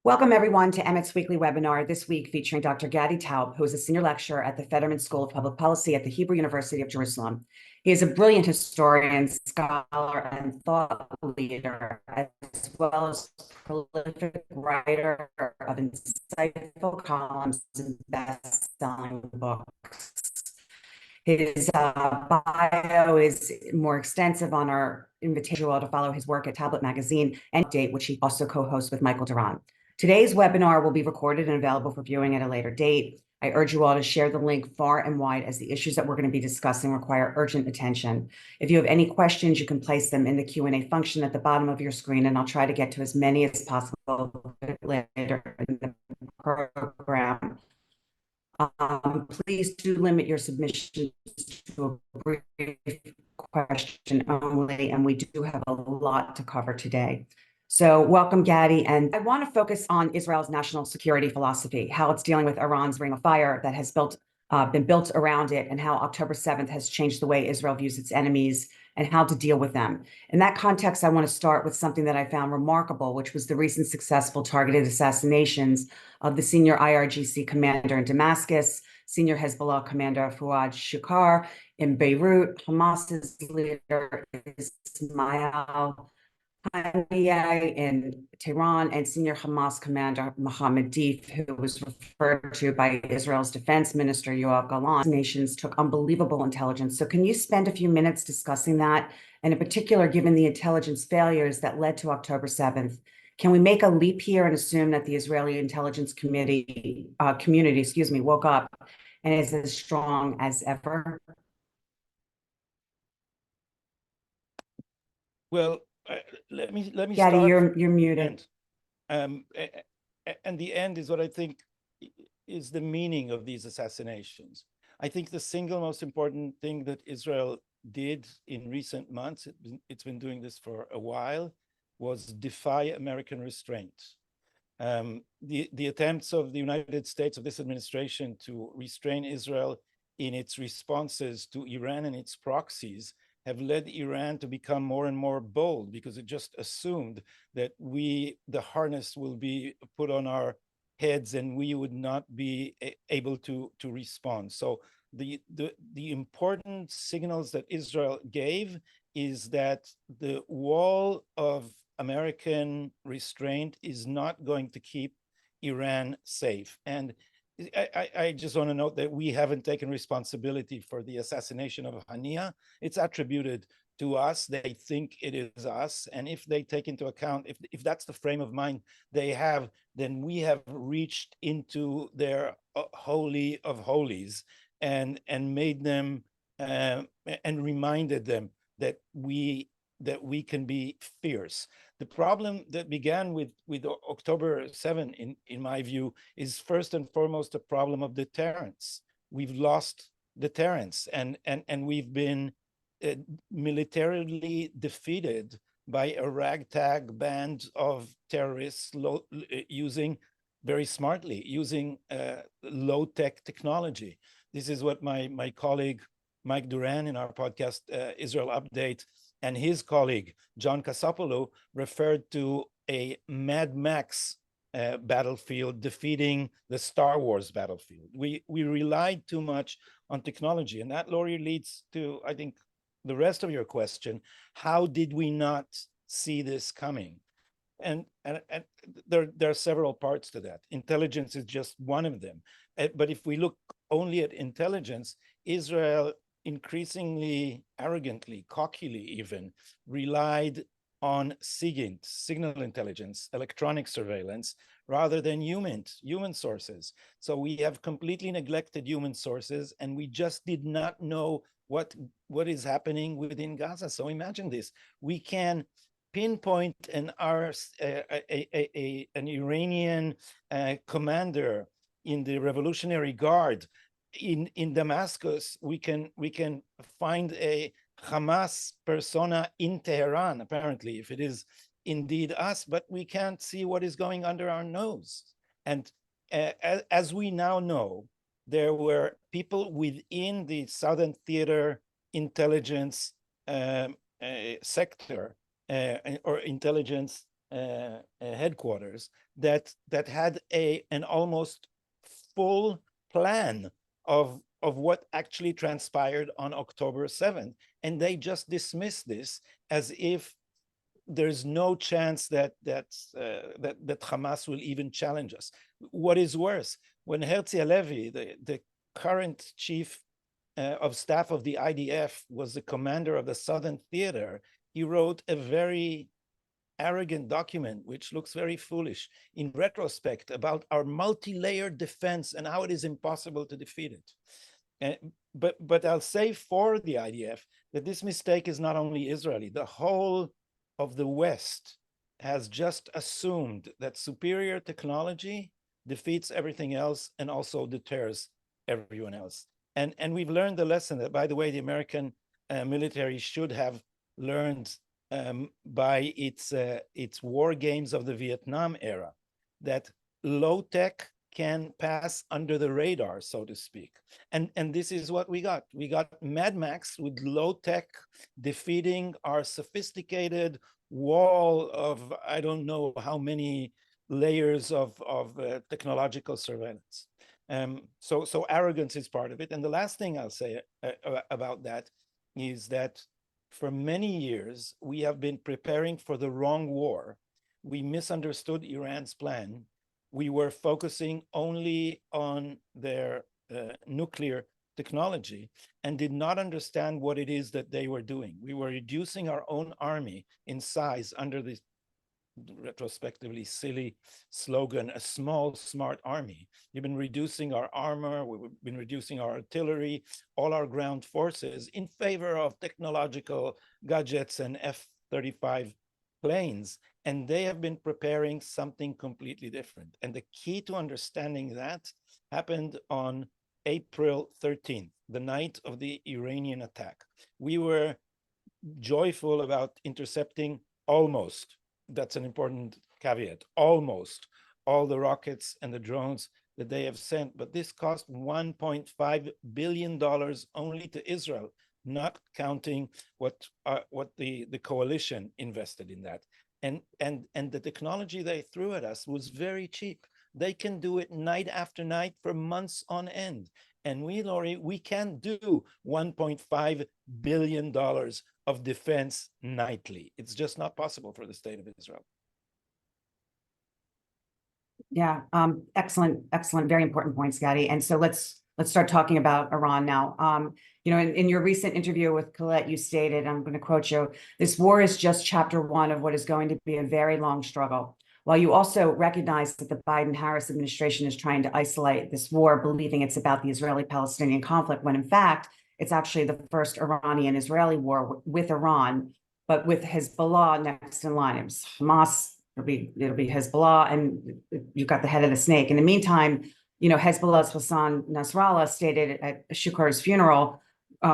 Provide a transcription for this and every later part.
Welcome, everyone, to Emmett's weekly webinar this week featuring Dr. Gadi Taub, who is a senior lecturer at the Fetterman School of Public Policy at the Hebrew University of Jerusalem. He is a brilliant historian, scholar, and thought leader, as well as prolific writer of insightful columns and best-selling books. His bio is more extensive on our invitation to follow his work at Tablet Magazine and Date, which he also co-hosts with Michael Duran. Today's webinar will be recorded and available for viewing at a later date. I urge you all to share the link far and wide as the issues that we're going to be discussing require urgent attention. If you have any questions, you can place them in the Q&A function at the bottom of your screen, and I'll try to get to as many as possible later in the program. Please do limit your submissions to a brief question only, and we do have a lot to cover today. So welcome, Gadi. And I want to focus on Israel's national security philosophy, how it's dealing with Iran's ring of fire that has been built around it, and how October 7th has changed the way Israel views its enemies and how to deal with them. In that context, I want to start with something that I found remarkable, which was the recent successful targeted assassinations of the senior IRGC commander in Damascus, senior Hezbollah commander Fouad Shukar in Beirut, Hamas's leader Ismail Haniyeh in Tehran, and senior Hamas commander Mohammed Deif, who was referred to by Israel's defense minister Yoav Gallant. Nations took unbelievable intelligence. So can you spend a few minutes discussing that? And in particular, given the intelligence failures that led to October 7th, can we make a leap here and assume that the Israeli intelligence community, woke up and is as strong as ever? Well, let me Gadi, start. you're muted. And the end is what I think is the meaning of these assassinations. I think the single most important thing that Israel did in recent months, it's been doing this for a while, was defy American restraint. The attempts of the United States, of this administration, to restrain Israel in its responses to Iran and its proxies have led Iran to become more and more bold, because it just assumed that the harness will be put on our heads and we would not be able to respond. So the important signals that Israel gave is that the wall of American restraint is not going to keep Iran safe. And I just want to note that we haven't taken responsibility for the assassination of Haniyeh. It's attributed to us. They think it is us. And if they take into account, if that's the frame of mind they have, then we have reached into their holy of holies and made them and reminded them that we can be fierce. The problem that began with October 7, in my view, is first and foremost a problem of deterrence. We've lost deterrence, and we've been militarily defeated by a ragtag band of terrorists using very smartly, using low-tech technology. This is what my colleague Mike Duran in our podcast Israel Update and his colleague John Kasapoulou referred to a Mad Max battlefield defeating the Star Wars battlefield. We relied too much on technology, and that, Laurie, leads to, I think, the rest of your question. How did we not see this coming? And there are several parts to that. Intelligence is just one of them. But if we look only at intelligence, Israel increasingly arrogantly, cockily even, relied on SIGINT, signal intelligence, electronic surveillance, rather than human sources. So we have completely neglected human sources, and we just did not know what is happening within Gaza. So imagine this: we can pinpoint an Iranian commander in the Revolutionary Guard in Damascus. We can find a Hamas persona in Tehran, apparently, if it is indeed us, but we can't see what is going under our nose. And as we now know, there were people within the Southern Theater intelligence sector or intelligence headquarters that had an almost full plan of what actually transpired on October 7th, and they just dismissed this as if there's no chance that Hamas will even challenge us. What is worse, when Herzi Halevi, the current chief of staff of the IDF, was the commander of the Southern Theater, he wrote a very arrogant document, which looks very foolish in retrospect, about our multi-layered defense and how it is impossible to defeat it. But I'll say for the IDF that this mistake is not only Israeli. The whole of the West has just assumed that superior technology defeats everything else and also deters everyone else. And we've learned the lesson that, by the way, the American military should have learned by its war games of the Vietnam era, that low tech can pass under the radar, so to speak. And this is what we got. We got Mad Max with low tech defeating our sophisticated wall of I don't know how many layers of technological surveillance. So arrogance is part of it. And the last thing I'll say about that is that for many years, we have been preparing for the wrong war. We misunderstood Iran's plan. We were focusing only on their nuclear technology and did not understand what it is that they were doing. We were reducing our own army in size under the retrospectively silly slogan, a small, smart army. We've been reducing our armor, we've been reducing our artillery, all our ground forces in favor of technological gadgets and F-35 planes. And they have been preparing something completely different. And the key to understanding that happened on April 13th, the night of the Iranian attack. We were joyful about intercepting almost, that's an important caveat, almost all the rockets and the drones that they have sent, but this cost $1.5 billion only to Israel, not counting what the coalition invested in that. And the technology they threw at us was very cheap. They can do it night after night for months on end. And we, Lori, we can't do $1.5 billion of defense nightly. It's just not possible for the state of Israel. Yeah, excellent, very important points, Gadi. And so let's start talking about Iran now. In your recent interview with Colette, you stated, I'm going to quote you, "This war is just chapter one of what is going to be a very long struggle." While you also recognize that the Biden-Harris administration is trying to isolate this war, believing it's about the Israeli-Palestinian conflict, when in fact, it's actually the first Iranian-Israeli war with Iran, but with Hezbollah next in line. It was Hamas, it'll be Hezbollah, and you've got the head of the snake. In the meantime, Hezbollah's Hassan Nasrallah stated at Shukur's funeral,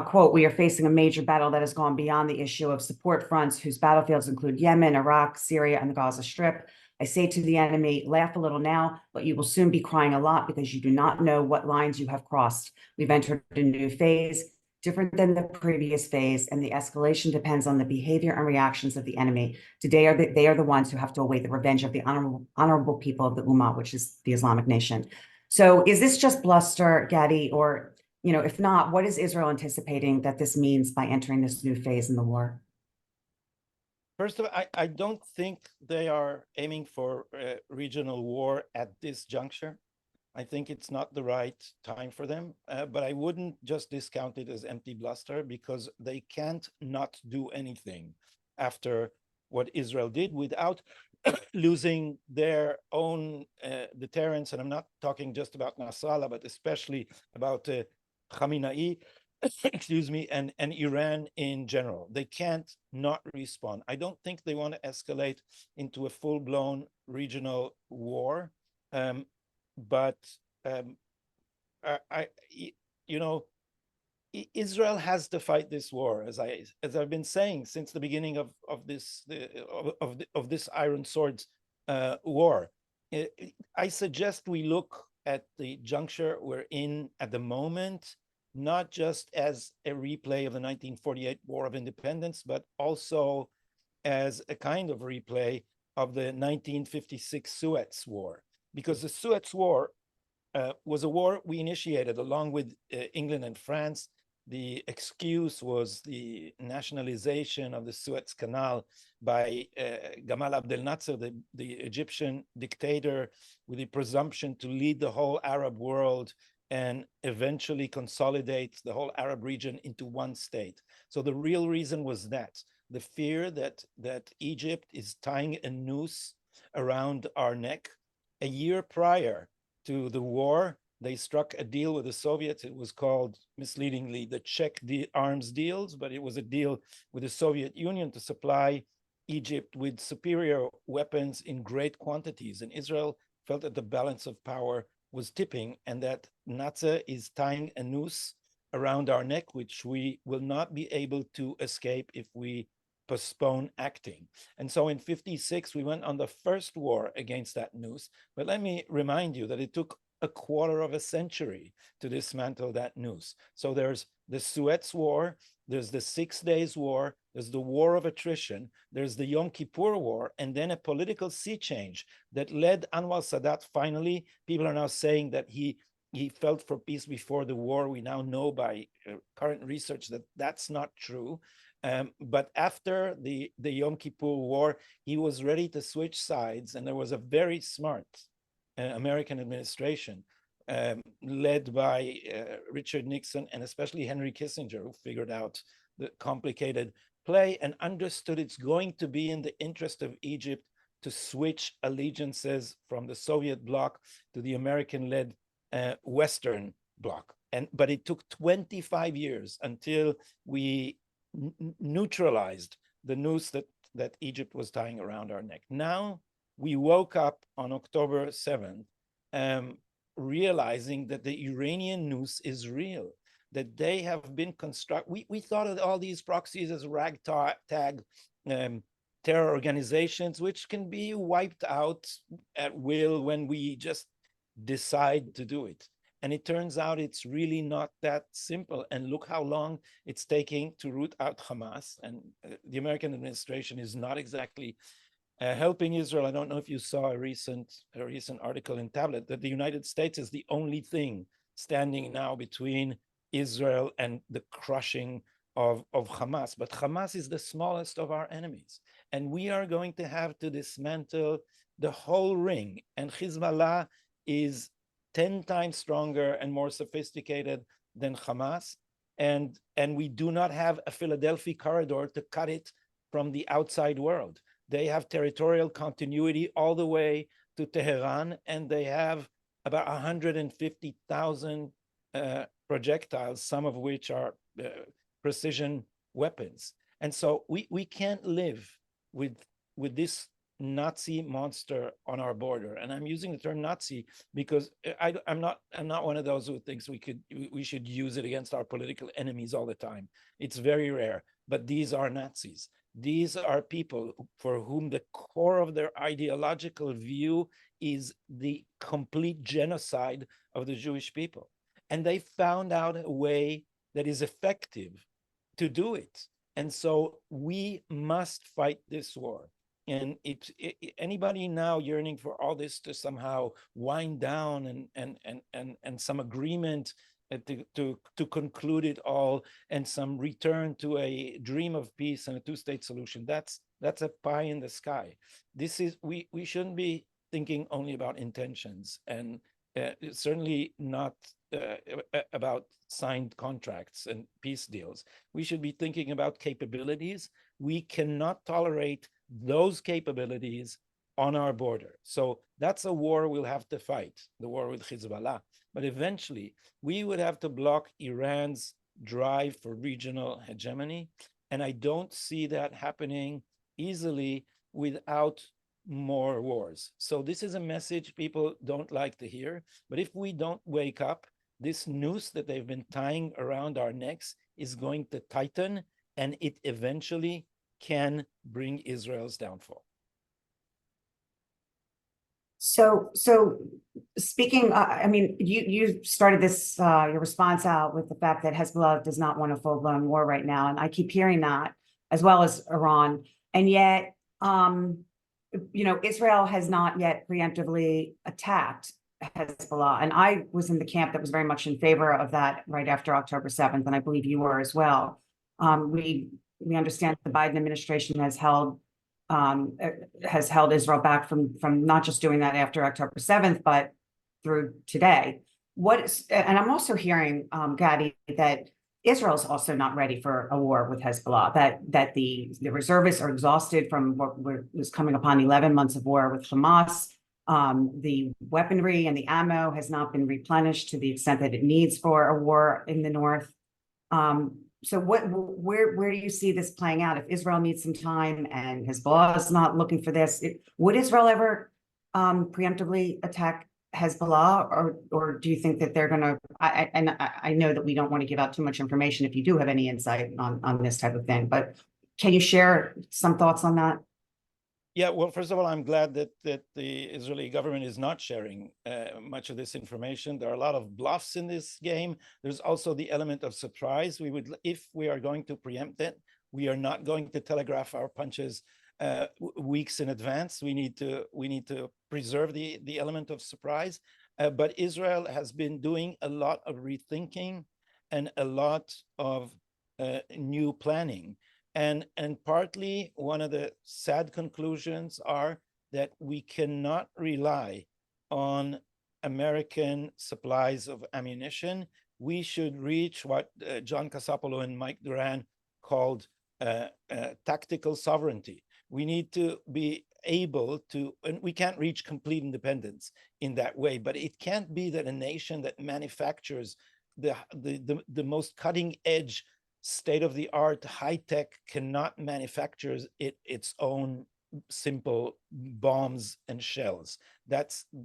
quote, "We are facing a major battle that has gone beyond the issue of support fronts whose battlefields include Yemen, Iraq, Syria, and the Gaza Strip. I say to the enemy, laugh a little now, but you will soon be crying a lot because you do not know what lines you have crossed. We've entered a new phase, different than the previous phase, and the escalation depends on the behavior and reactions of the enemy. Today, they are the ones who have to await the revenge of the honorable people of the Ummah, which is the Islamic nation." So is this just bluster, Gadi, or, if not, what is Israel anticipating that this means by entering this new phase in the war? First of all, I don't think they are aiming for regional war at this juncture. I think it's not the right time for them, but I wouldn't just discount it as empty bluster, because they can't not do anything after what Israel did without losing their own deterrence. And I'm not talking just about Nasrallah, but especially about Khamenei, excuse me, and Iran in general. They can't not respond. I don't think they want to escalate into a full-blown regional war, but Israel has to fight this war, as I've been saying since the beginning of this Iron Swords war. I suggest we look at the juncture we're in at the moment, not just as a replay of the 1948 War of Independence, but also as a kind of replay of the 1956 Suez War, because the Suez War was a war we initiated along with England and France. The excuse was the nationalization of the Suez Canal by Gamal Abdel Nasser, the Egyptian dictator, with the presumption to lead the whole Arab world and eventually consolidate the whole Arab region into one state. So the real reason was that, the fear that Egypt is tying a noose around our neck. A year prior to the war, they struck a deal with the Soviets. It was called, misleadingly, the Czech arms deals, but it was a deal with the Soviet Union to supply Egypt with superior weapons in great quantities. And Israel felt that the balance of power was tipping, and that Nasser is tying a noose around our neck, which we will not be able to escape if we postpone acting. And so in 56, we went on the first war against that noose. But let me remind you that it took a quarter of a century to dismantle that noose. So there's the Suez War, there's the 6 Days War, there's the War of Attrition, there's the Yom Kippur War, and then a political sea change that led Anwar Sadat finally. People are now saying that he felt for peace before the war. We now know by current research that that's not true. But after the Yom Kippur War, he was ready to switch sides, and there was a very smart American administration led by Richard Nixon and especially Henry Kissinger, who figured out the complicated play and understood it's going to be in the interest of Egypt to switch allegiances from the Soviet bloc to the American-led Western bloc. But it took 25 years until we neutralized the noose that Egypt was tying around our neck. Now we woke up on October 7th, realizing that the Iranian noose is real, that they have been we thought of all these proxies as ragtag terror organizations, which can be wiped out at will when we just decide to do it. And it turns out it's really not that simple. And look how long it's taking to root out Hamas. And the American administration is not exactly helping Israel. I don't know if you saw a recent article in Tablet that the United States is the only thing standing now between Israel and the crushing of Hamas. But Hamas is the smallest of our enemies. And we are going to have to dismantle the whole ring. And Hezbollah is 10 times stronger and more sophisticated than Hamas. And we do not have a Philadelphia corridor to cut it from the outside world. They have territorial continuity all the way to Tehran, and they have about 150,000 projectiles, some of which are precision weapons. And so we can't live with this Nazi monster on our border. And I'm using the term Nazi because I'm not one of those who thinks we should use it against our political enemies all the time. It's very rare, but these are Nazis. These are people for whom the core of their ideological view is the complete genocide of the Jewish people. And they found out a way that is effective to do it. And so we must fight this war. And anybody now yearning for all this to somehow wind down and some agreement to conclude it all and some return to a dream of peace and a two-state solution, that's a pie in the sky. This is we shouldn't be thinking only about intentions, and certainly not about signed contracts and peace deals. We should be thinking about capabilities. We cannot tolerate those capabilities on our border. So that's a war we'll have to fight, the war with Hezbollah. But eventually, we would have to block Iran's drive for regional hegemony. And I don't see that happening easily without more wars. So this is a message people don't like to hear. But if we don't wake up, this noose that they've been tying around our necks is going to tighten, and it eventually can bring Israel's downfall. So speaking, I mean, you started this your response out with the fact that Hezbollah does not want a full-blown war right now, and I keep hearing that, as well as Iran, and yet Israel has not yet preemptively attacked Hezbollah. And I was in the camp that was very much in favor of that right after October 7th, and I believe you were as well. We understand the Biden administration has held Israel back from not just doing that after October 7th, but through today. And I'm also hearing, Gadi, that Israel is also not ready for a war with Hezbollah, that the reservists are exhausted from what was coming upon 11 months of war with Hamas. The weaponry and the ammo has not been replenished to the extent that it needs for a war in the north. So where do you see this playing out? If Israel needs some time and Hezbollah is not looking for this, would Israel ever preemptively attack Hezbollah, or do you think that they're going to? I know that we don't want to give out too much information if you do have any insight on this type of thing, but can you share some thoughts on that? Yeah, well, first of all, I'm glad that the Israeli government is not sharing much of this information. There are a lot of bluffs in this game. There's also the element of surprise. If we are going to preempt it, we are not going to telegraph our punches weeks in advance. We need to preserve the element of surprise. But Israel has been doing a lot of rethinking and a lot of new planning. And partly one of the sad conclusions are that we cannot rely on American supplies of ammunition. We should reach what John Casapolo and Mike Duran called tactical sovereignty. We need to be able to, and we can't reach complete independence in that way, but it can't be that a nation that manufactures the most cutting edge state-of-the-art high-tech cannot manufacture its own simple bombs and shells.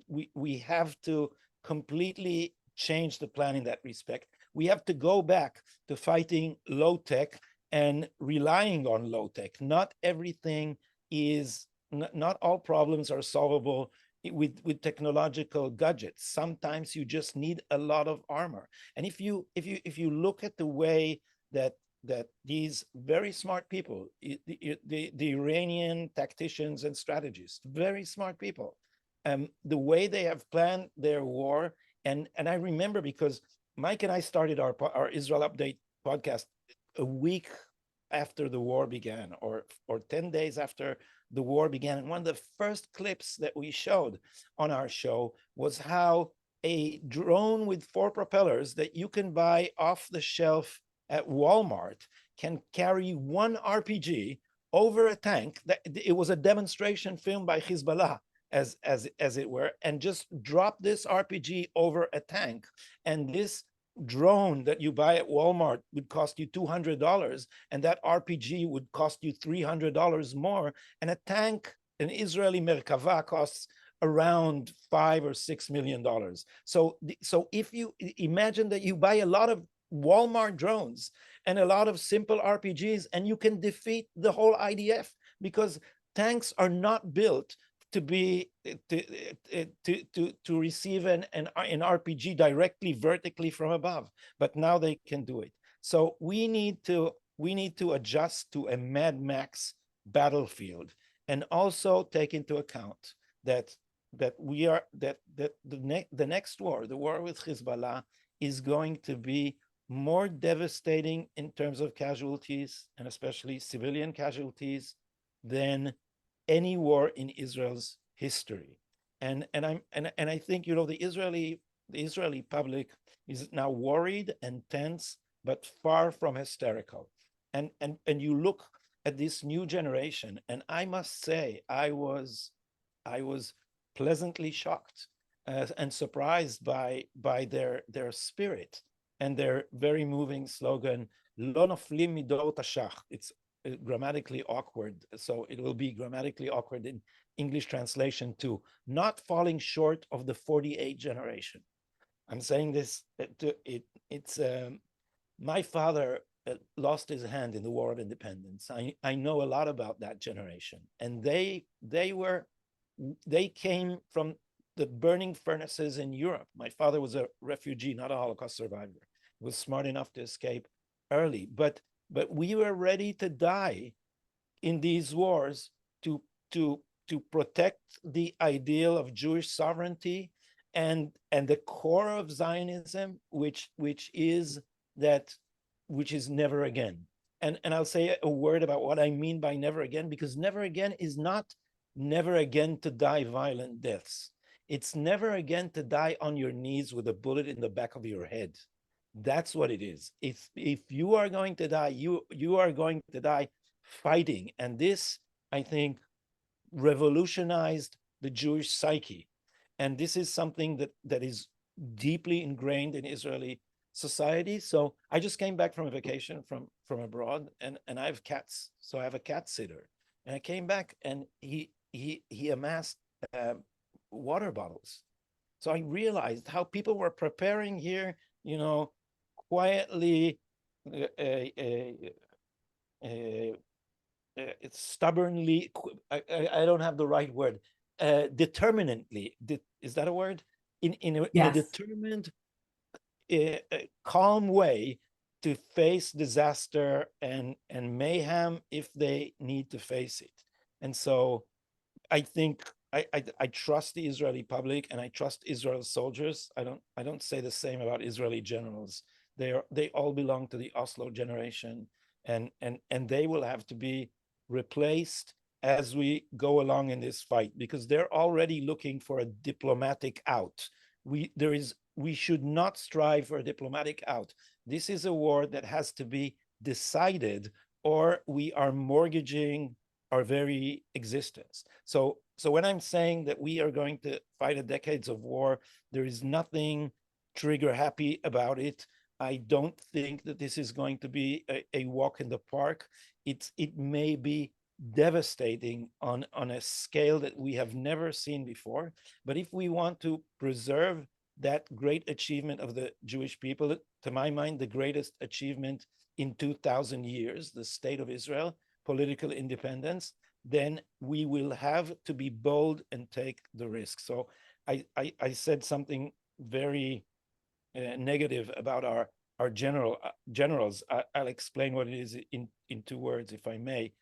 We have to completely change the plan in that respect. We have to go back to fighting low-tech and relying on low-tech. Not everything is, not all problems are solvable with technological gadgets. Sometimes you just need a lot of armor. And if you look at the way that these very smart people, the Iranian tacticians and strategists, very smart people, the way they have planned their war, and I remember because Mike and I started our Israel Update podcast a week after the war began, or 10 days after the war began, and one of the first clips that we showed on our show was how a drone with 4 propellers that you can buy off the shelf at Walmart can carry 1 RPG over a tank. That it was a demonstration filmed by Hezbollah, as it were, and just drop this RPG over a tank. And this drone that you buy at Walmart would cost you $200, and that RPG would cost you $300 more. And a tank, an Israeli Merkava, costs around $5 or $6 million. So if you imagine that you buy a lot of Walmart drones and a lot of simple RPGs, and you can defeat the whole IDF, because tanks are not built to be to receive an RPG directly vertically from above, but now they can do it. So we need to adjust to a Mad Max battlefield, and also take into account that the next war, the war with Hezbollah, is going to be more devastating in terms of casualties, and especially civilian casualties, than any war in Israel's history. And I think, the Israeli public is now worried and tense, but far from hysterical. And you look at this new generation, and I must say I was pleasantly shocked and surprised by their spirit and their very moving slogan, "Lo noflim midor tashach." It's grammatically awkward, so it will be grammatically awkward in English translation too. Not falling short of the 48 generation. I'm saying this it's my father lost his hand in the War of Independence. I know a lot about that generation, and they came from the burning furnaces in Europe. My father was a refugee, not a Holocaust survivor. He was smart enough to escape early, but we were ready to die in these wars to to protect the ideal of Jewish sovereignty and the core of Zionism, which is never again. And I'll say a word about what I mean by never again, because never again is not never again to die violent deaths. It's never again to die on your knees with a bullet in the back of your head. That's what it is. If you are going to die, you are going to die fighting. And this, I think, revolutionized the Jewish psyche. And this is something that is deeply ingrained in Israeli society. So I just came back from a vacation from abroad, and I have cats. So I have a cat sitter. And I came back, and he amassed water bottles. So I realized how people were preparing here, quietly, stubbornly, I don't have the right word, determinantly. Is that a word? In a Yes. determined, calm way to face disaster and mayhem if they need to face it. And so I think I trust the Israeli public, and I trust Israel's soldiers. I don't say the same about Israeli generals. They all belong to the Oslo generation, and they will have to be replaced as we go along in this fight, because they're already looking for a diplomatic out. We should not strive for a diplomatic out. This is a war that has to be decided, or we are mortgaging our very existence. So when I'm saying that we are going to fight a decades of war, there is nothing trigger happy about it. I don't think that this is going to be a walk in the park. It may be devastating on a scale that we have never seen before. But if we want to preserve that great achievement of the Jewish people, to my mind, the greatest achievement in 2,000 years, the state of Israel, political independence, then we will have to be bold and take the risk. So I said something very negative about our generals. I'll explain what it is in 2 words, if I may.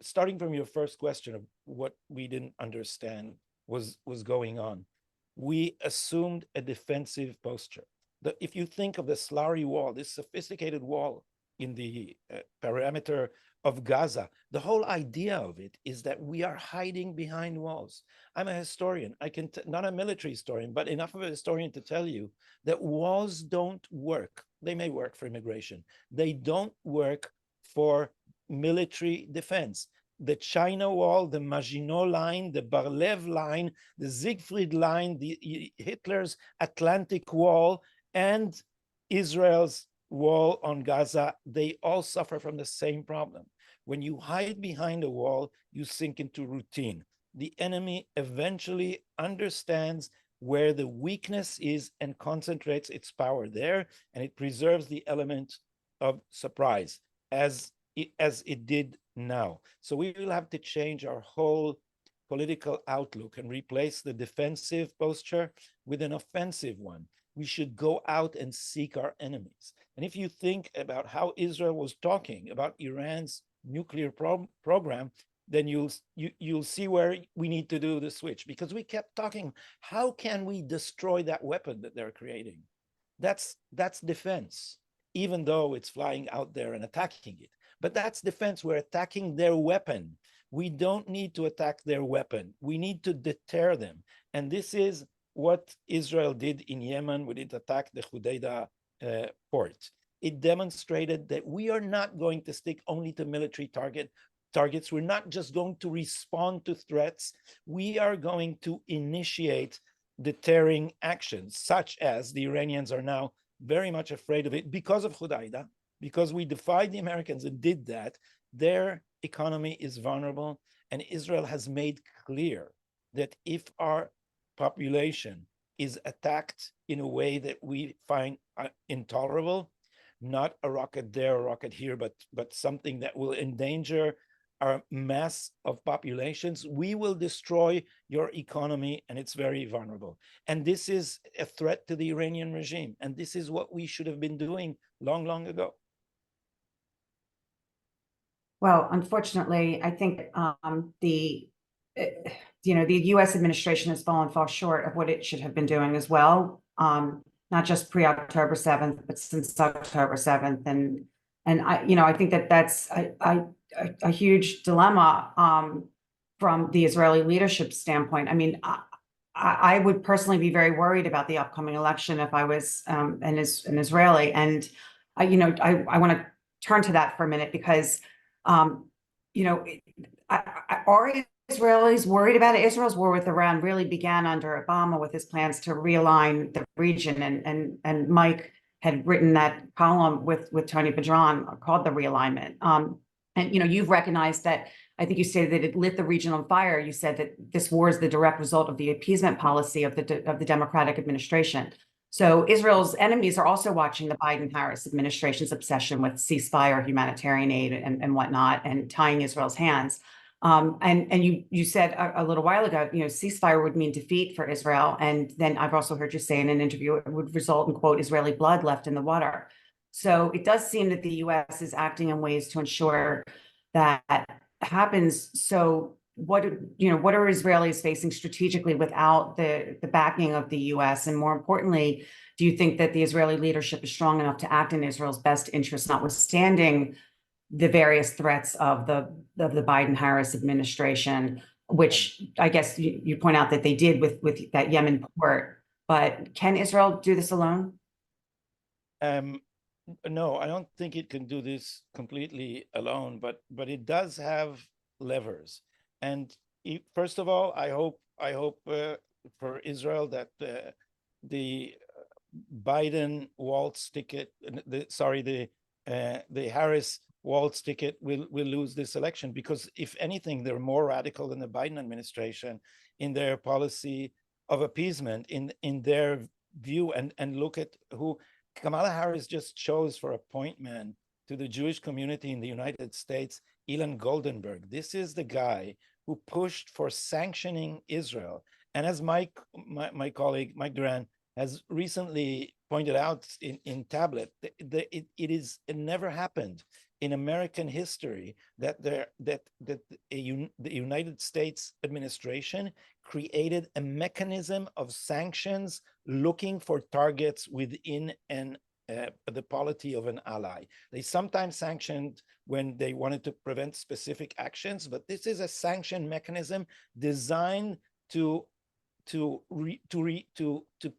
Starting from your first question of what we didn't understand was going on, we assumed a defensive posture. If you think of the slurry wall, this sophisticated wall in the perimeter of Gaza, the whole idea of it is that we are hiding behind walls. I'm a historian. I can not a military historian, but enough of a historian to tell you that walls don't work. They may work for immigration. They don't work for military defense. The China Wall, the Maginot Line, the Bar-Lev Line, the Siegfried Line, the Hitler's Atlantic Wall, and Israel's wall on Gaza, they all suffer from the same problem. When you hide behind a wall, you sink into routine. The enemy eventually understands where the weakness is and concentrates its power there, and it preserves the element of surprise, as it did now. So we will have to change our whole political outlook and replace the defensive posture with an offensive one. We should go out and seek our enemies. And if you think about how Israel was talking about Iran's nuclear program, then you'll see where we need to do the switch, because we kept talking, how can we destroy that weapon that they're creating? That's defense, even though it's flying out there and attacking it. But that's defense. We're attacking their weapon. We don't need to attack their weapon. We need to deter them. And this is what Israel did in Yemen when it attacked the Hudaydah port. It demonstrated that we are not going to stick only to military targets. We're not just going to respond to threats. We are going to initiate deterring actions, such as the Iranians are now very much afraid of it because of Hudaydah, because we defied the Americans and did that. Their economy is vulnerable, and Israel has made clear that if our population is attacked in a way that we find intolerable, not a rocket there, a rocket here, but something that will endanger our mass of populations, we will destroy your economy, and it's very vulnerable. And this is a threat to the Iranian regime, and this is what we should have been doing long, long ago. Well, unfortunately, I think the U.S. administration has fallen far short of what it should have been doing as well. Not just pre-October 7th, but since October 7th, and I think that's a huge dilemma from the Israeli leadership standpoint. I mean, I would personally be very worried about the upcoming election if I was an Israeli, and I want to turn to that for a minute because you know, are Israelis worried about it? Israel's war with Iran really began under Obama with his plans to realign the region, and Mike had written that column with Tony Bedron called the Realignment. And you've recognized that. I think you stated that it lit the region on fire. You said that this war is the direct result of the appeasement policy of the Democratic administration. So Israel's enemies are also watching the Biden-Harris administration's obsession with ceasefire, humanitarian aid, and whatnot, and tying Israel's hands. And you said a little while ago, ceasefire would mean defeat for Israel. And then I've also heard you say in an interview it would result in, quote, Israeli blood left in the water. So it does seem that the U.S. is acting in ways to ensure that happens. So what are Israelis facing strategically without the backing of the U.S.? And more importantly, do you think that the Israeli leadership is strong enough to act in Israel's best interest, notwithstanding the various threats of the Biden-Harris administration, which I guess you point out that they did with that Yemen port? But can Israel do this alone? No, I don't think it can do this completely alone, but it does have levers. And first of all, I hope for Israel that the Biden Walz ticket, the Harris Walz ticket will lose this election, because if anything, they're more radical than the Biden administration in their policy of appeasement, in their view. And look at who Kamala Harris just chose for appointment to the Jewish community in the United States, Ilan Goldenberg. This is the guy who pushed for sanctioning Israel. And as my colleague, Mike Duran, has recently pointed out in Tablet, it never happened in American history that the United States administration created a mechanism of sanctions looking for targets within the polity of an ally. They sometimes sanctioned when they wanted to prevent specific actions, but this is a sanction mechanism designed to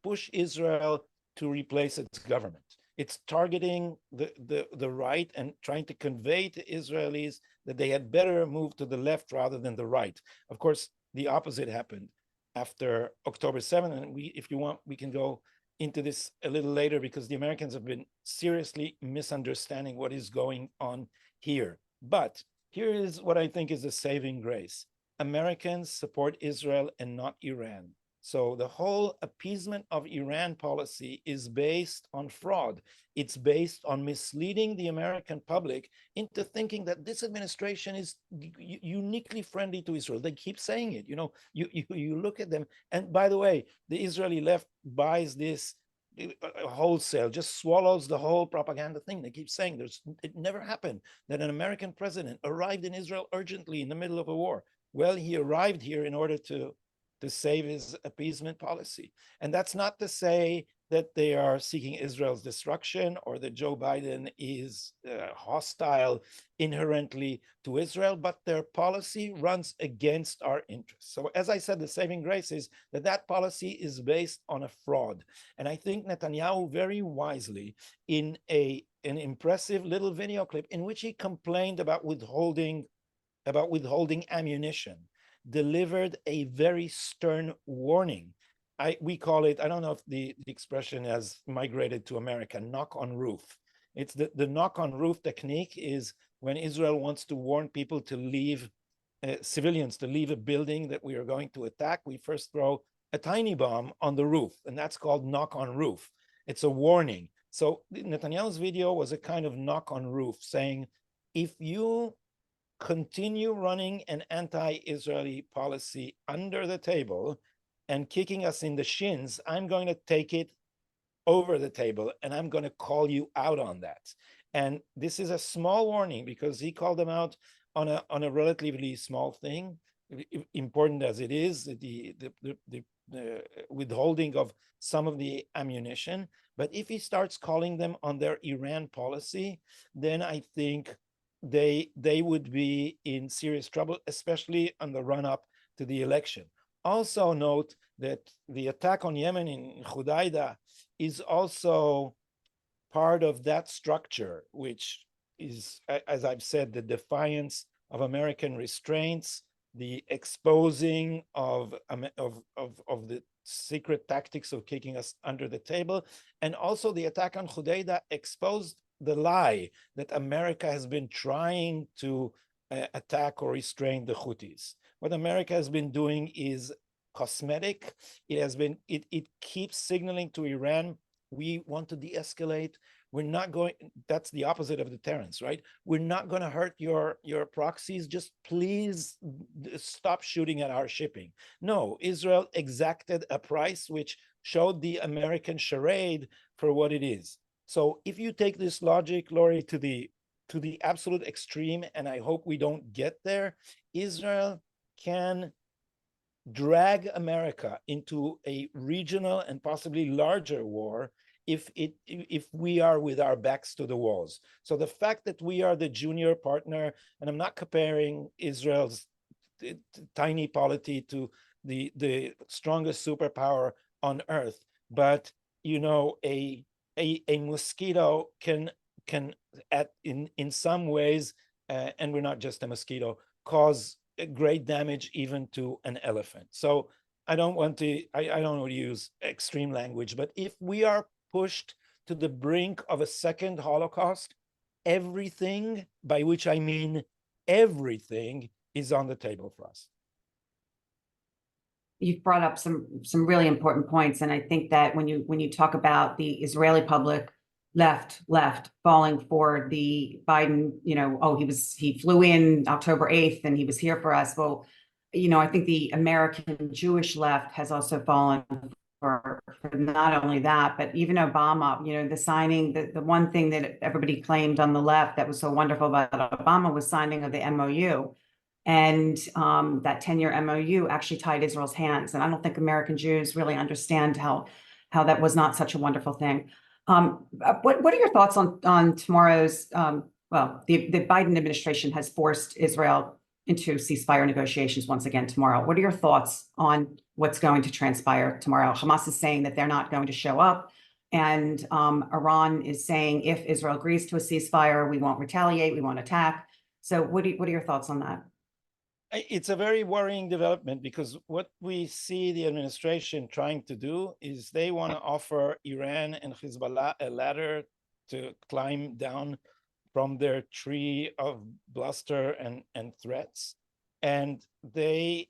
push Israel to replace its government. It's targeting the right and trying to convey to Israelis that they had better move to the left rather than the right. Of course, the opposite happened after October 7th. And if you want, we can go into this a little later, because the Americans have been seriously misunderstanding what is going on here. But here is what I think is a saving grace. Americans support Israel and not Iran. So the whole appeasement of Iran policy is based on fraud. It's based on misleading the American public into thinking that this administration is uniquely friendly to Israel. They keep saying it. You look at them, and by the way, the Israeli left buys this wholesale, just swallows the whole propaganda thing. They keep saying it never happened that an American president arrived in Israel urgently in the middle of a war. Well, he arrived here in order to save his appeasement policy. And that's not to say that they are seeking Israel's destruction or that Joe Biden is hostile inherently to Israel, but their policy runs against our interests. So as I said, the saving grace is that policy is based on a fraud. And I think Netanyahu very wisely, in an impressive little video clip in which he complained about withholding ammunition, delivered a very stern warning. We call it, I don't know if the expression has migrated to America, knock on roof. It's the knock on roof technique is when Israel wants to warn people to leave, civilians to leave a building that we are going to attack. We first throw a tiny bomb on the roof, and that's called knock on roof. It's a warning. So Netanyahu's video was a kind of knock on roof saying, if you continue running an anti-Israeli policy under the table and kicking us in the shins, I'm going to take it over the table and I'm going to call you out on that. And this is a small warning because he called them out on a relatively small thing, important as it is, the withholding of some of the ammunition. But if he starts calling them on their Iran policy, then I think they would be in serious trouble, especially on the run-up to the election. Also note that the attack on Yemen in Hudaydah is also part of that structure, which is, as I've said, the defiance of American restraints, the exposing of the secret tactics of kicking us under the table, and also the attack on Hudaydah exposed the lie that America has been trying to attack or restrain the Houthis. What America has been doing is cosmetic. It keeps signaling to Iran, we want to de-escalate. We're not going, that's the opposite of deterrence, right? We're not going to hurt your proxies. Just please stop shooting at our shipping. No, Israel exacted a price which showed the American charade for what it is. So if you take this logic, Lori, to the absolute extreme, and I hope we don't get there, Israel can drag America into a regional and possibly larger war if we are with our backs to the walls. So the fact that we are the junior partner, and I'm not comparing Israel's tiny polity to the strongest superpower on earth, but you know, a mosquito can in some ways, and we're not just a mosquito, cause great damage even to an elephant. So I don't want to use extreme language, but if we are pushed to the brink of a second Holocaust, everything, by which I mean everything, is on the table for us. You've brought up some really important points, and I think that when you talk about the Israeli public left falling for the Biden, you know, oh, he flew in October 8th and he was here for us. Well, you know, I think the American Jewish left has also fallen for not only that, but even Obama, you know, the signing, the one thing that everybody claimed on the left that was so wonderful about Obama was signing of the MOU. And that 10-year MOU actually tied Israel's hands. And I don't think American Jews really understand how that was not such a wonderful thing. What are your thoughts on tomorrow's, well, the Biden administration has forced Israel into ceasefire negotiations once again tomorrow. What are your thoughts on what's going to transpire tomorrow? Hamas is saying that they're not going to show up. And Iran is saying if Israel agrees to a ceasefire, we won't retaliate, we won't attack. So what are your thoughts on that? It's a very worrying development, because what we see the administration trying to do is they want to offer Iran and Hezbollah a ladder to climb down from their tree of bluster and threats. And they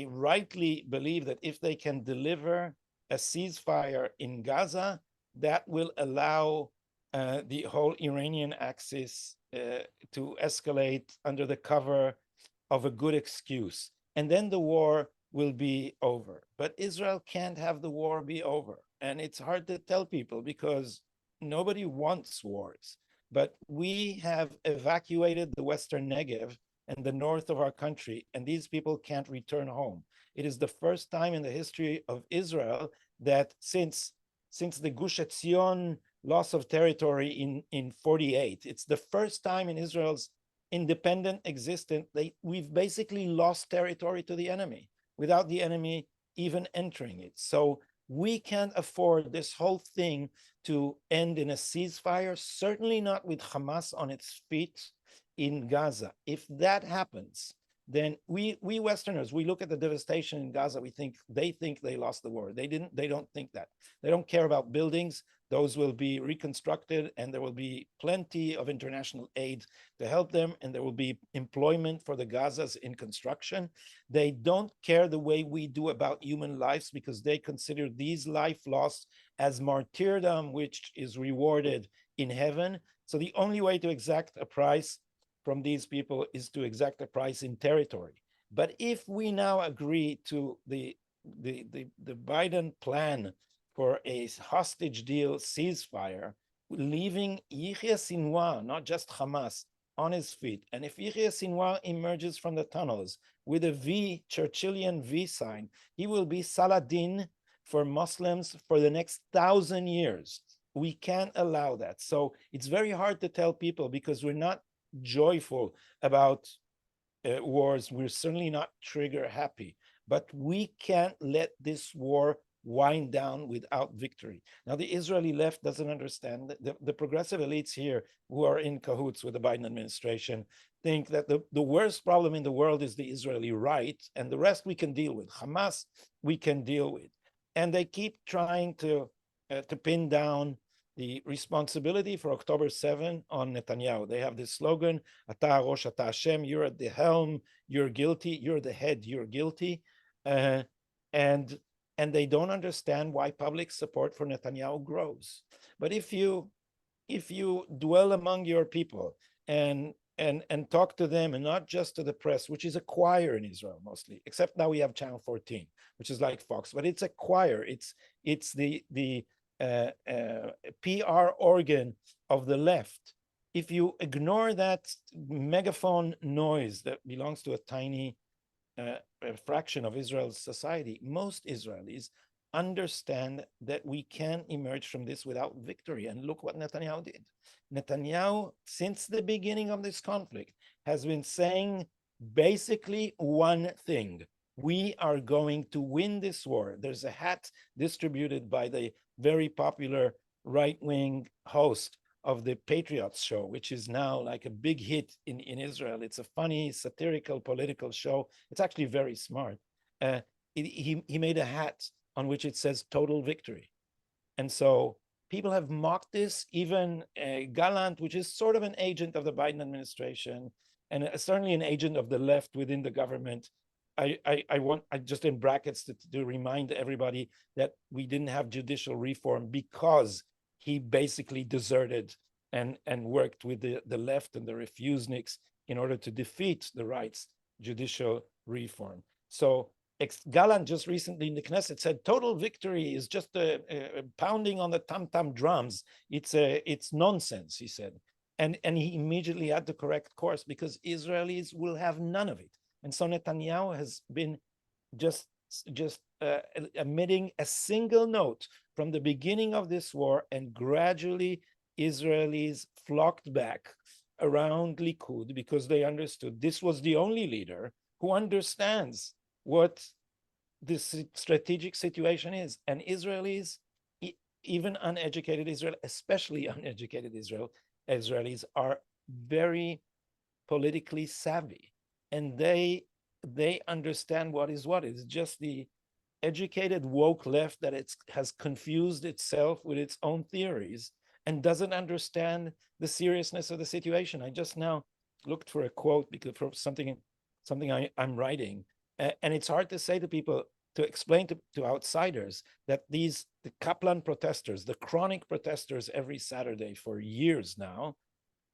rightly believe that if they can deliver a ceasefire in Gaza, that will allow the whole Iranian axis to escalate under the cover of a good excuse, and then the war will be over. But Israel can't have the war be over, and it's hard to tell people because nobody wants wars. But we have evacuated the Western Negev and the north of our country, and these people can't return home. It is the first time in the history of Israel that since the Gush Etzion loss of territory in 48, it's the first time in Israel's independent existence we've basically lost territory to the enemy without the enemy even entering it. So we can't afford this whole thing to end in a ceasefire, certainly not with Hamas on its feet in Gaza. If that happens, then we Westerners, we look at the devastation in Gaza, they think they lost the war. They don't think that. They don't care about buildings. Those will be reconstructed, and there will be plenty of international aid to help them, and there will be employment for the Gazas in construction. They don't care the way we do about human lives, because they consider these life lost as martyrdom, which is rewarded in heaven. So the only way to exact a price from these people is to exact a price in territory. But if we now agree to the Biden plan for a hostage deal ceasefire, leaving Yahya Sinwar, not just Hamas, on his feet. And if Yahya Sinwar emerges from the tunnels with a V, Churchillian V sign, he will be Saladin for Muslims for the next 1,000 years. We can't allow that. So it's very hard to tell people, because we're not joyful about wars. We're certainly not trigger happy, but we can't let this war wind down without victory. Now, the Israeli left doesn't understand. The progressive elites here, who are in cahoots with the Biden administration, think that the worst problem in the world is the Israeli right, and the rest we can deal with. Hamas, we can deal with. And they keep trying to pin down the responsibility for October 7 on Netanyahu. They have this slogan, Ata Rosh, Ata Hashem, you're at the helm, you're guilty, you're the head, you're guilty. And they don't understand why public support for Netanyahu grows. But if you dwell among your people and talk to them, and not just to the press, which is a choir in Israel mostly, except now we have Channel 14, which is like Fox, but it's a choir. It's the PR organ of the left. If you ignore that megaphone noise that belongs to a tiny a fraction of Israel's society, most Israelis understand that we can emerge from this without victory. And look what Netanyahu did. Netanyahu, since the beginning of this conflict, has been saying basically one thing: we are going to win this war. There's a hat distributed by the very popular right-wing host of the Patriots show, which is now like a big hit in Israel. It's a funny, satirical, political show. It's actually very smart. He made a hat on which it says total victory. And so people have mocked this. Even Gallant, which is sort of an agent of the Biden administration, and certainly an agent of the left within the government. I want just in brackets to remind everybody that we didn't have judicial reform because he basically deserted and worked with the left and the refuseniks in order to defeat the right's judicial reform. So Gallant just recently in the Knesset said total victory is just a pounding on the tam-tam drums. It's nonsense, he said. And he immediately had to correct course, because Israelis will have none of it. And so Netanyahu has been just emitting a single note from the beginning of this war, and gradually Israelis flocked back around Likud because they understood this was the only leader who understands what this strategic situation is. And Israelis, even uneducated Israel, especially uneducated Israelis, are very politically savvy, and they understand what is what. It's just the educated woke left that has confused itself with its own theories and doesn't understand the seriousness of the situation. I just now looked for a quote because for something I'm writing, and it's hard to say to people, to explain to outsiders that the Kaplan protesters, the chronic protesters every Saturday for years now,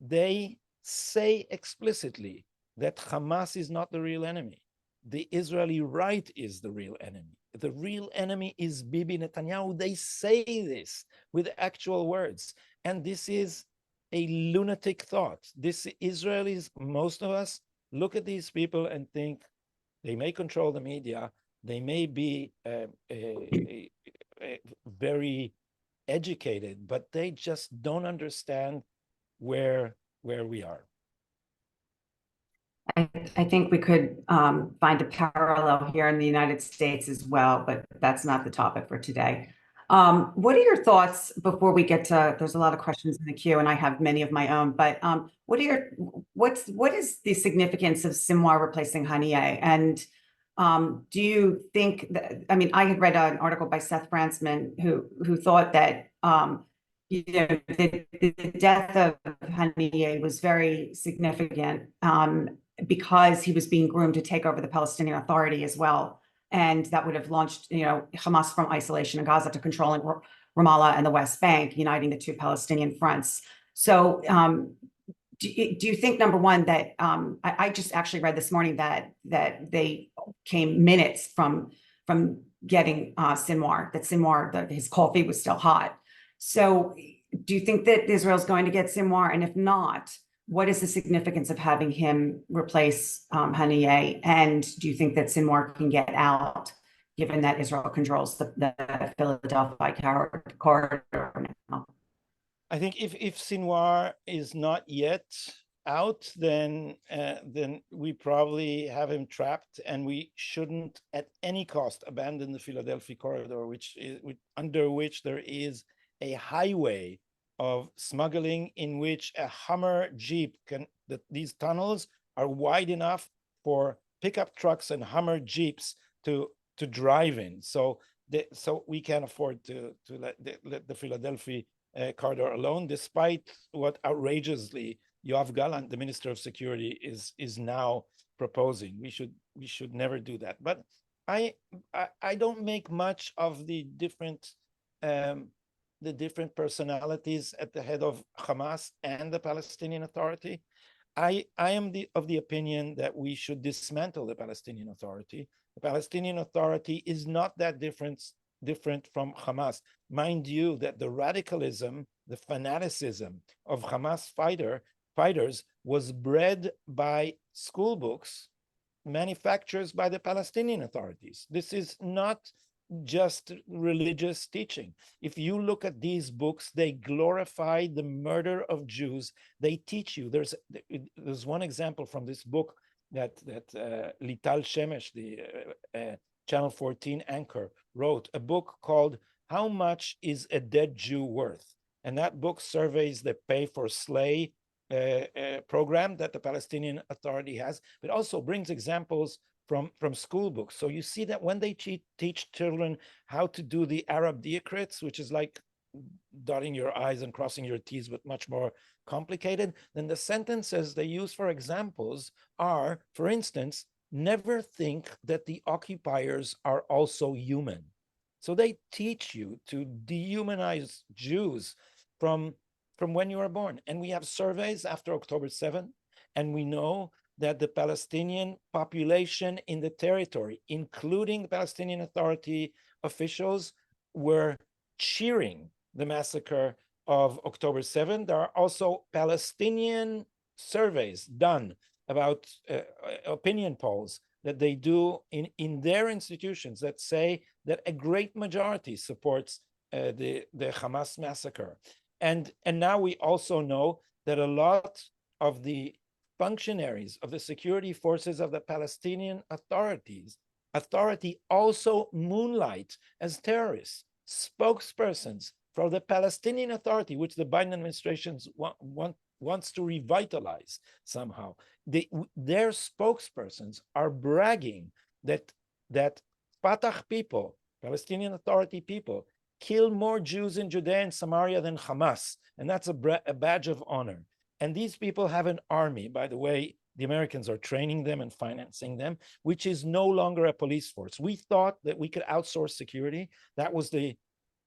they say explicitly that Hamas is not the real enemy. The Israeli right is the real enemy. The real enemy is Bibi Netanyahu. They say this with actual words. And this is a lunatic thought. This Israelis, most of us, look at these people and think they may control the media, they may be very educated, but they just don't understand where we are. I think we could find a parallel here in the United States as well, but that's not the topic for today. What are your thoughts before we get to, there's a lot of questions in the queue and I have many of my own, but what is the significance of Sinwar replacing Haniyeh? And do you think that, I mean, I had read an article by Seth Bransman who thought that the death of Haniyeh was very significant because he was being groomed to take over the Palestinian Authority as well. And that would have launched, Hamas from isolation in Gaza to controlling Ramallah and the West Bank, uniting the two Palestinian fronts. So do you think, number one, that I just actually read this morning that they came minutes from getting Sinwar, that his coffee was still hot. So do you think that Israel's going to get Sinwar? And if not, what is the significance of having him replace Haniyeh? And do you think that Sinwar can get out, given that Israel controls the Philadelphia corridor now? I think if Sinwar is not yet out, then we probably have him trapped, and we shouldn't at any cost abandon the Philadelphia corridor, under which there is a highway of smuggling, in which a Hummer Jeep these tunnels are wide enough for pickup trucks and Hummer Jeeps to drive in. So we can't afford to let the Philadelphia corridor alone, despite what outrageously Yoav Gallant, the Minister of Security, is now proposing. We should never do that. But I don't make much of the different personalities at the head of Hamas and the Palestinian Authority. I am of the opinion that we should dismantle the Palestinian Authority. The Palestinian Authority is not that different from Hamas. Mind you, that the radicalism, the fanaticism of Hamas fighters was bred by school books manufactured by the Palestinian authorities. This is not just religious teaching. If you look at these books, they glorify the murder of Jews. They teach you. There's one example from this book that Lital Shemesh, the Channel 14 anchor, wrote, a book called How Much is a Dead Jew Worth? And that book surveys the pay for slay program that the Palestinian Authority has, but also brings examples from school books. So you see that when they teach children how to do the Arab diacritics, which is like dotting your I's and crossing your T's, but much more complicated, then the sentences they use for examples are, for instance, never think that the occupiers are also human. So they teach you to dehumanize Jews from when you are born. And we have surveys after October 7, and we know that the Palestinian population in the territory, including the Palestinian Authority officials, were cheering the massacre of October 7. There are also Palestinian surveys done about opinion polls that they do in their institutions that say that a great majority supports the Hamas massacre. And now we also know that a lot of the functionaries of the security forces of the Palestinian authority also moonlight as terrorists, spokespersons for the Palestinian Authority, which the Biden administration wants to revitalize somehow. Their spokespersons are bragging that Fatah people, Palestinian Authority people, kill more Jews in Judea and Samaria than Hamas, and that's a badge of honor. And these people have an army, by the way. The Americans are training them and financing them, which is no longer a police force. We thought that we could outsource security. That was the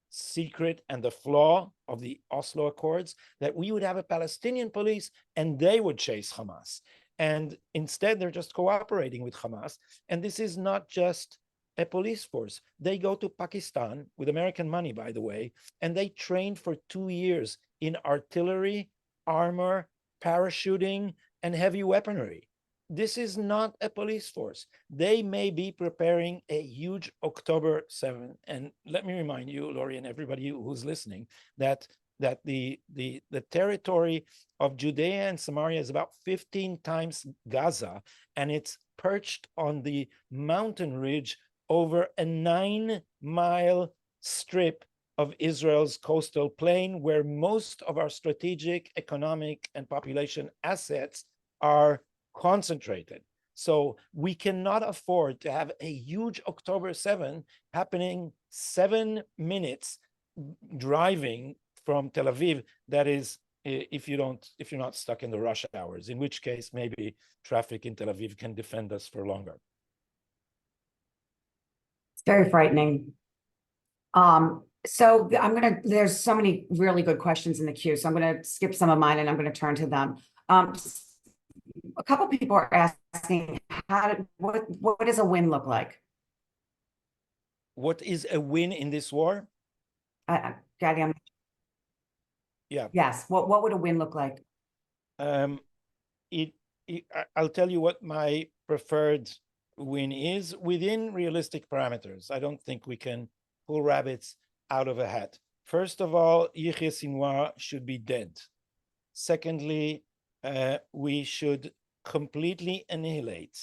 secret and the flaw of the Oslo Accords, that we would have a Palestinian police and they would chase Hamas. And instead, they're just cooperating with Hamas. And this is not just a police force. They go to Pakistan with American money, by the way, and they trained for 2 years in artillery, armor, parachuting, and heavy weaponry. This is not a police force. They may be preparing a huge October 7. And let me remind you, Lori, and everybody who's listening, that the territory of Judea and Samaria is about 15 times Gaza, and it's perched on the mountain ridge over a 9-mile strip of Israel's coastal plain, where most of our strategic, economic, and population assets are concentrated. So we cannot afford to have a huge October 7 happening 7 minutes driving from Tel Aviv. That is, if you're not stuck in the rush hours, in which case maybe traffic in Tel Aviv can defend us for longer. It's very frightening. So there's so many really good questions in the queue, so I'm going to skip some of mine and I'm going to turn to them. A couple people are asking, what does a win look like? What is a win in this war? Gadi, Yeah. Yes. What would a win look like? Um, I'll tell you what my preferred win is within realistic parameters. I don't think we can pull rabbits out of a hat. First of all, Yahya Sinwar should be dead. Secondly, we should completely annihilate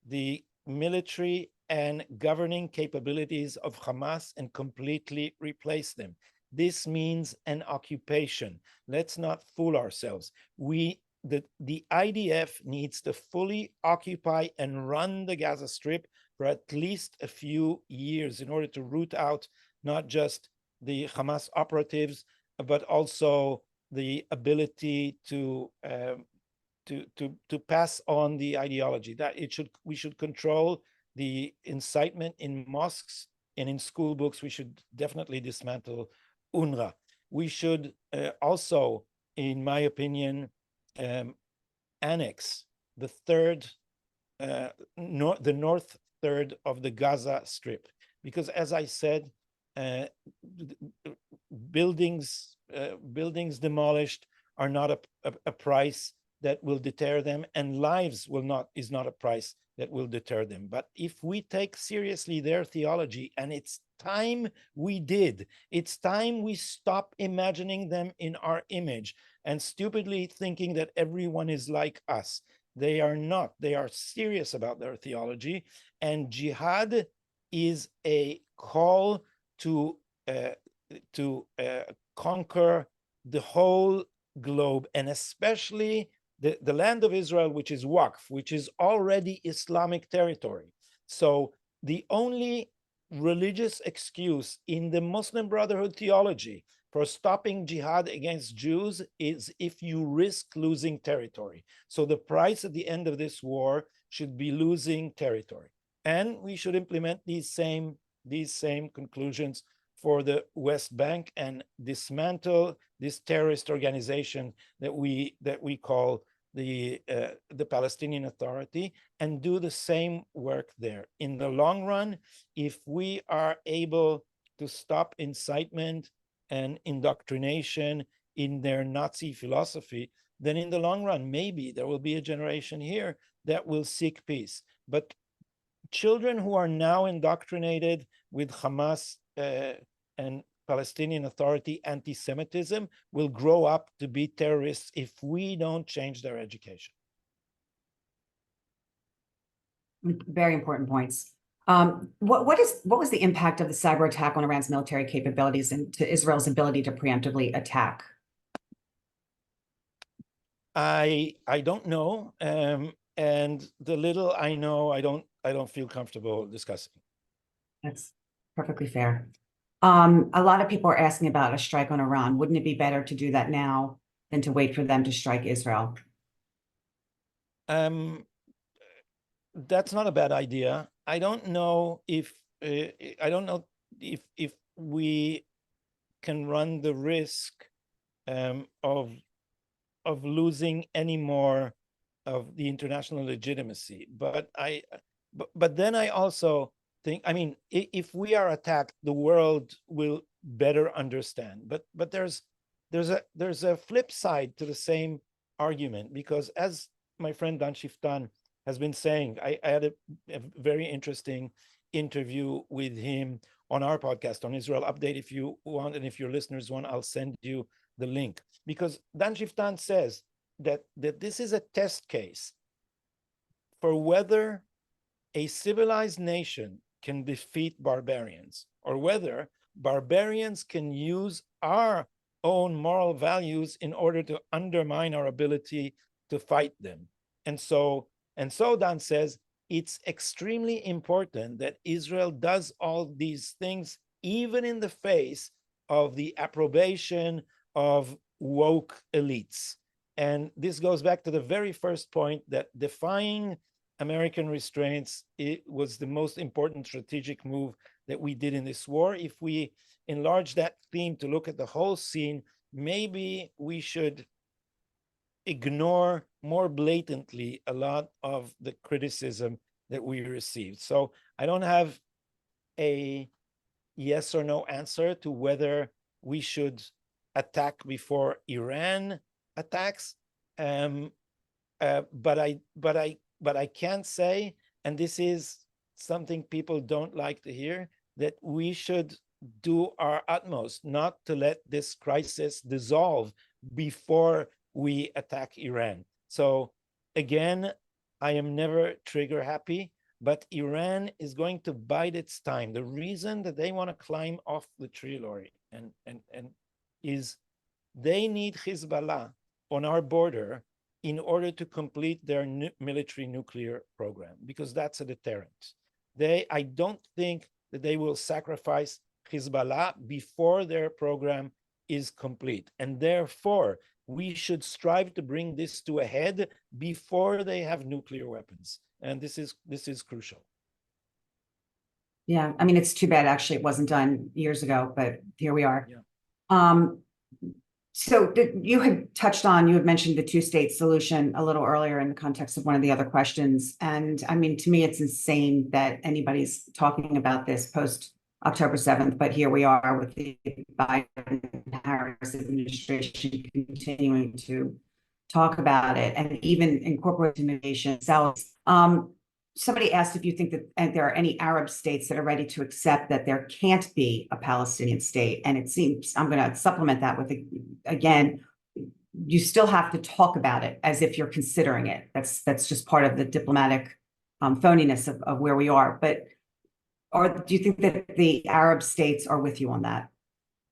the military and governing capabilities of Hamas and completely replace them. This means an occupation. Let's not fool ourselves. The IDF needs to fully occupy and run the Gaza Strip for at least a few years in order to root out not just the Hamas operatives, but also the ability to pass on the ideology. That we should control the incitement in mosques and in school books. We should definitely dismantle UNRWA. We should also, in my opinion, annex the north third of the Gaza Strip, because, as I said, buildings demolished are not a price that will deter them, and lives is not a price that will deter them. But if we take seriously their theology, and it's time we did, it's time we stop imagining them in our image and stupidly thinking that everyone is like us. They are not. They are serious about their theology, and jihad is a call to conquer the whole globe, and especially the land of Israel, which is Waqf, which is already Islamic territory. So the only religious excuse in the Muslim Brotherhood theology for stopping jihad against Jews is if you risk losing territory. So the price at the end of this war should be losing territory. And we should implement these same conclusions for the West Bank and dismantle this terrorist organization that we call the Palestinian Authority, and do the same work there. In the long run, if we are able to stop incitement and indoctrination in their Nazi philosophy, then in the long run, maybe there will be a generation here that will seek peace. But children who are now indoctrinated with Hamas and Palestinian Authority anti-Semitism will grow up to be terrorists if we don't change their education. Very important points. What was the impact of the cyber attack on Iran's military capabilities and to Israel's ability to preemptively attack? I don't know, and the little I know, I don't feel comfortable discussing. That's perfectly fair. A lot of people are asking about a strike on Iran. Wouldn't it be better to do that now than to wait for them to strike Israel? That's not a bad idea. I don't know if we can run the risk of losing any more of the international legitimacy. But then I also think, I mean, if we are attacked, the world will better understand. But there's a flip side to the same argument, because as my friend Dan Shiftan has been saying, I had a very interesting interview with him on our podcast on Israel Update. If you want, and if your listeners want, I'll send you the link, because Dan Shiftan says that this is a test case for whether a civilized nation can defeat barbarians, or whether barbarians can use our own moral values in order to undermine our ability to fight them. And so Dan says it's extremely important that Israel does all these things, even in the face of the approbation of woke elites. And this goes back to the very first point, that defying American restraints, it was the most important strategic move that we did in this war. If we enlarge that theme to look at the whole scene, maybe we should ignore more blatantly a lot of the criticism that we received. So I don't have a yes or no answer to whether we should attack before Iran attacks. But I can say, and this is something people don't like to hear, that we should do our utmost not to let this crisis dissolve before we attack Iran. So again, I am never trigger happy, but Iran is going to bide its time. The reason that they want to climb off the tree, Lori, and is they need Hezbollah on our border in order to complete their military nuclear program, because that's a deterrent. I don't think that they will sacrifice Hezbollah before their program is complete. And therefore, we should strive to bring this to a head before they have nuclear weapons. And this is crucial. Yeah, I mean, it's too bad actually it wasn't done years ago, but here we are. Yeah. So you had mentioned the two-state solution a little earlier in the context of one of the other questions. And I mean, to me, it's insane that anybody's talking about this post October 7th, but here we are with the Biden-Harris administration continuing to talk about it and even incorporate mitigation. Somebody asked if you think that there are any Arab states that are ready to accept that there can't be a Palestinian state. And it seems, I'm going to supplement that with, again, you still have to talk about it as if you're considering it. That's just part of the diplomatic phoniness of where we are. But do you think that the Arab states are with you on that?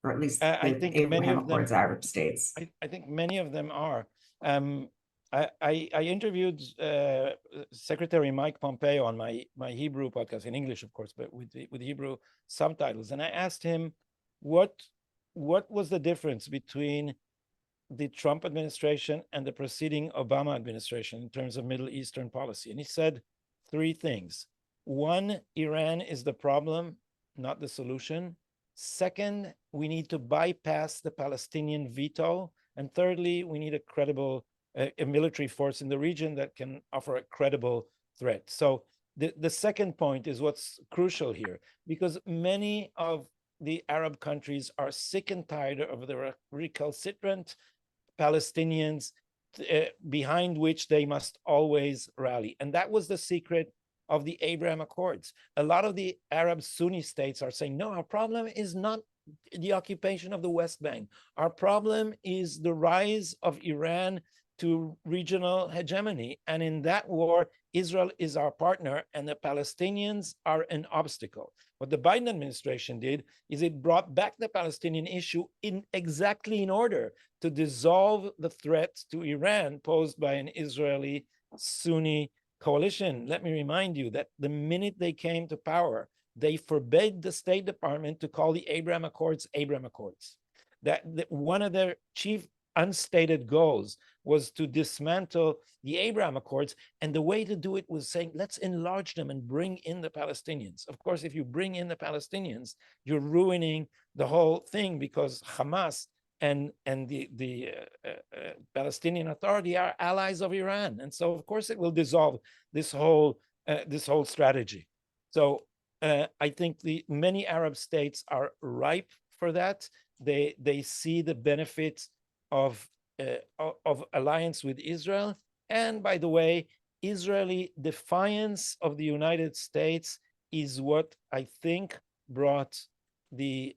Or at least I think many of them, Arab states. I think many of them are. I interviewed Secretary Mike Pompeo on my Hebrew podcast, in English, of course, but with Hebrew subtitles. And I asked him, what was the difference between the Trump administration and the preceding Obama administration in terms of Middle Eastern policy? And he said three things. One, Iran is the problem, not the solution. Second, we need to bypass the Palestinian veto. And thirdly, we need a credible a military force in the region that can offer a credible threat. So the second point is what's crucial here, because many of the Arab countries are sick and tired of the recalcitrant Palestinians behind which they must always rally. And that was the secret of the Abraham Accords. A lot of the Arab Sunni states are saying, no, our problem is not the occupation of the West Bank. Our problem is the rise of Iran to regional hegemony. And in that war, Israel is our partner and the Palestinians are an obstacle. What the Biden administration did is it brought back the Palestinian issue exactly in order to dissolve the threat to Iran posed by an Israeli Sunni coalition. Let me remind you that the minute they came to power, they forbade the State Department to call the Abraham Accords Abraham Accords. That one of their chief unstated goals was to dismantle the Abraham Accords. And the way to do it was saying, let's enlarge them and bring in the Palestinians. Of course, if you bring in the Palestinians, you're ruining the whole thing, because Hamas and the Palestinian Authority are allies of Iran. And so, of course, it will dissolve this whole strategy. So I think many Arab states are ripe for that. They see the benefits of alliance with Israel. And by the way, Israeli defiance of the United States is what I think brought the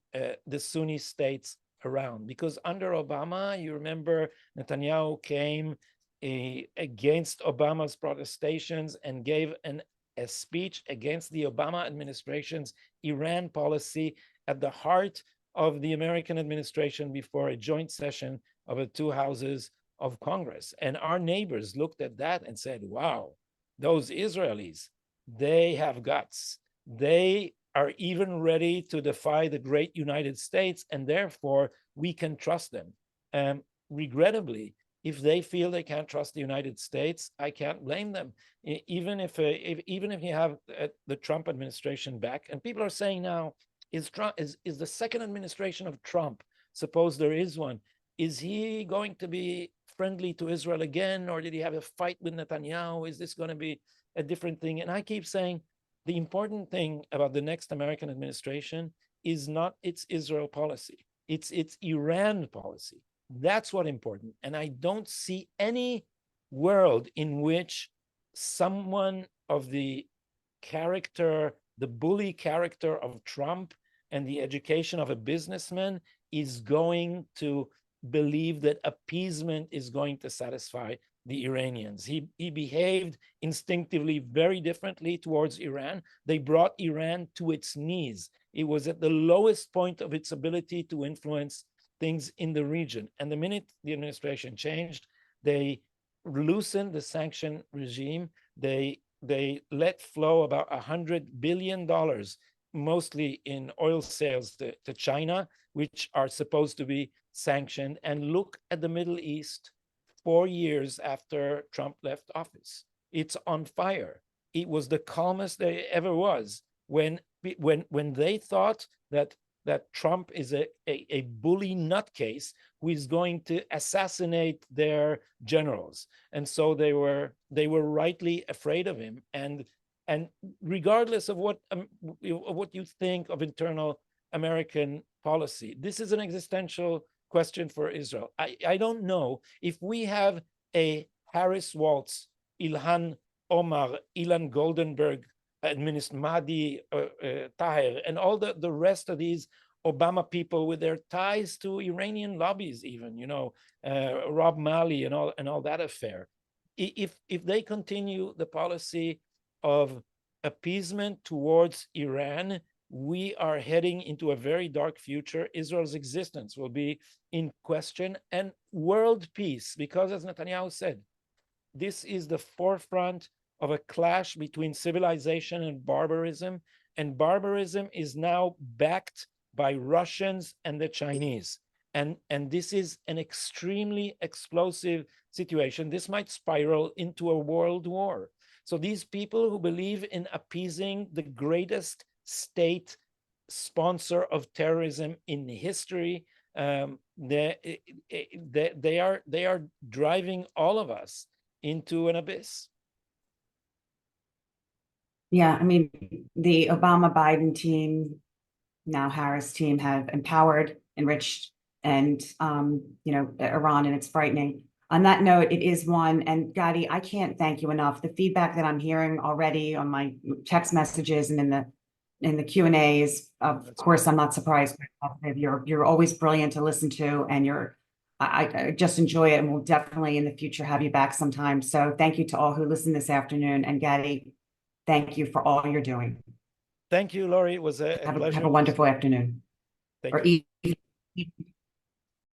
Sunni states around. Because under Obama, you remember Netanyahu came against Obama's protestations and gave a speech against the Obama administration's Iran policy at the heart of the American administration before a joint session of the two houses of Congress. And our neighbors looked at that and said, wow, those Israelis, they have guts. They are even ready to defy the great United States, and therefore we can trust them. Regrettably, if they feel they can't trust the United States, I can't blame them. Even if you have the Trump administration back, and people are saying now, is the second administration of Trump, suppose there is one, is he going to be friendly to Israel again, or did he have a fight with Netanyahu? Is this going to be a different thing? And I keep saying the important thing about the next American administration is not its Israel policy. It's Iran policy. That's what important. And I don't see any world in which someone of the character, the bully character of Trump and the education of a businessman is going to believe that appeasement is going to satisfy the Iranians. He behaved instinctively very differently towards Iran. They brought Iran to its knees. It was at the lowest point of its ability to influence things in the region. And the minute the administration changed, they loosened the sanction regime. They let flow about $100 billion, mostly in oil sales to China, which are supposed to be sanctioned. And look at the Middle East 4 years after Trump left office. It's on fire. It was the calmest there ever was when they thought that Trump is a bully nutcase who is going to assassinate their generals. And so they were rightly afraid of him. And regardless of what you think of internal American policy, this is an existential question for Israel. I don't know if we have a Harris Walz, Ilhan Omar, Ilan Goldenberg, Mahdi Taher, and all the rest of these Obama people with their ties to Iranian lobbies, even, Rob Malley and all that affair. If they continue the policy of appeasement towards Iran, we are heading into a very dark future. Israel's existence will be in question, and world peace, because as Netanyahu said, this is the forefront of a clash between civilization and barbarism is now backed by Russians and the Chinese. And this is an extremely explosive situation. This might spiral into a world war. So these people who believe in appeasing the greatest state sponsor of terrorism in history, they are driving all of us into an abyss. Yeah, I mean, the Obama-Biden team, now Harris team, have empowered, enriched, and Iran, and it's frightening. On that note, it is one, and Gadi, I can't thank you enough. The feedback that I'm hearing already on my text messages and in the Q&As, of course, I'm not surprised. You're always brilliant to listen to, and I just enjoy it, and we'll definitely in the future have you back sometime. So thank you to all who listened this afternoon, and Gadi, thank you for all you're doing. Thank you, Laurie. It was a pleasure. Have a wonderful afternoon. Thank you. Evening.